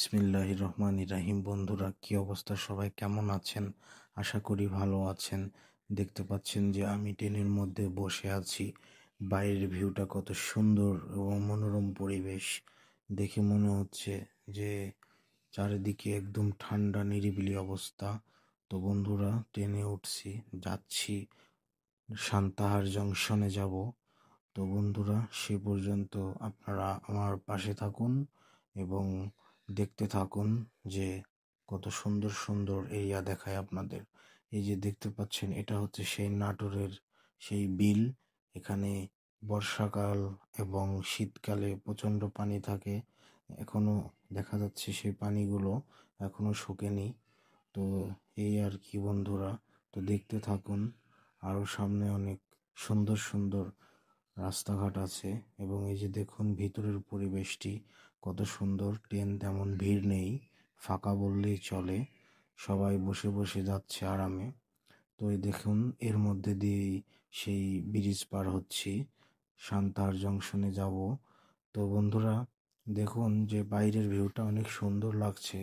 বিসমিল্লাহির রহমানির রাহিম। বন্ধুরা, কি অবস্থা? সবাই কেমন আছেন? আশা করি ভালো আছেন। দেখতে পাচ্ছেন যে আমি ট্রেনের মধ্যে বসে আছি। বাইরের ভিউটা কত সুন্দর এবং মনোরম পরিবেশ। দেখে মনে হচ্ছে যে চারিদিকে একদম ঠান্ডা নিরিবিলি অবস্থা। তো বন্ধুরা, ট্রেনে উঠছি, যাচ্ছি, সান্তাহার জংশনে যাব। তো বন্ধুরা, সে পর্যন্ত আপনারা আমার পাশে থাকুন এবং দেখতে থাকুন যে কত সুন্দর সুন্দর এরিয়া দেখায় আপনাদের। এই যে দেখতে পাচ্ছেন, এটা হচ্ছে সেই নাটোরের সেই বিল। এখানে বর্ষাকাল এবং শীতকালে প্রচণ্ড পানি থাকে। এখনো দেখা যাচ্ছে সেই পানিগুলো এখনো শুকেনি। তো এই আর কি বন্ধুরা, তো দেখতে থাকুন। আরও সামনে অনেক সুন্দর সুন্দর রাস্তাঘাট আছে এবং এই যে দেখুন ভিতরের পরিবেশটি কত সুন্দর। ট্রেন তেমন ভিড় নেই, ফাঁকা বললেই চলে। সবাই বসে বসে যাচ্ছে আরামে। তো এই দেখুন, এর মধ্যে দিয়েই সেই ব্রিজ পার হচ্ছি, সান্তাহার জংশনে যাব। তো বন্ধুরা, দেখুন যে বাইরের ভিউটা অনেক সুন্দর লাগছে।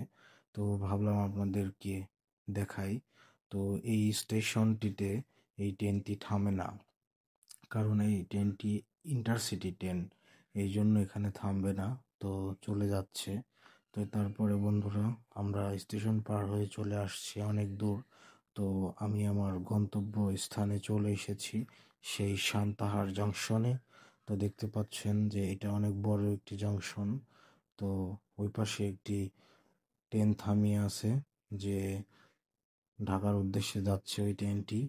তো ভাবলাম আপনাদেরকে দেখাই। তো এই স্টেশনটিতে এই ট্রেনটি থামে না, কারণ এই ট্রেনটি ইন্টারসিটি ট্রেন, এই জন্য এখানে থামবে না। তো চলে যাচ্ছে। তো তারপরে বন্ধুরা, আমরা স্টেশন পার হয়ে চলে আসছি অনেক দূর। তো আমি আমার গন্তব্য স্থানে চলে এসেছি, সেই সান্তাহার জংশনে। তো দেখতে পাচ্ছেন যে এটা অনেক বড় একটি জংশন। তো ওই পাশে একটি ট্রেন থামিয়ে আছে, যে ঢাকার উদ্দেশ্যে যাচ্ছে ওই ট্রেনটি।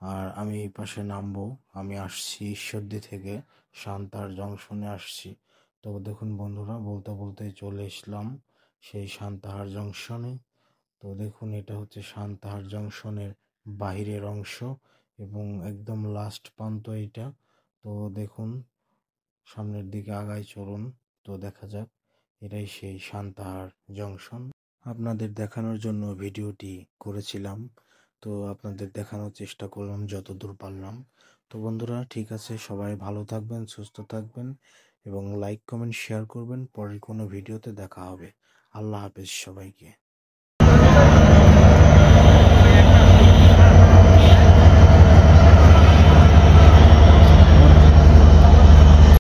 আর আমি এই পাশে নামবো। আমি আসছি ঈশ্বরদী থেকে, সান্তাহার জংশনে আসছি। তো দেখুন বন্ধুরা, বলতে বলতে চলে এসলাম সেই সান্তাহার জংশনে। তো দেখুন, এটা হচ্ছে সান্তাহার জংশনের বাহিরের অংশ এবং একদম লাস্ট প্রান্ত এটা। তো দেখুন, সামনের দিকে আগাই চলুন, তো দেখা যাক। এটাই সেই সান্তাহার জংশন। আপনাদের দেখানোর জন্য ভিডিওটি করেছিলাম। তো আপনাদের দেখানোর চেষ্টা করলাম যতদূর পারলাম। তো বন্ধুরা, ঠিক আছে, সবাই ভালো থাকবেন, সুস্থ থাকবেন এবং লাইক কমেন্ট শেয়ার করবেন। পরের কোনো ভিডিওতে দেখা হবে। আল্লাহ হাফেজ সবাইকে।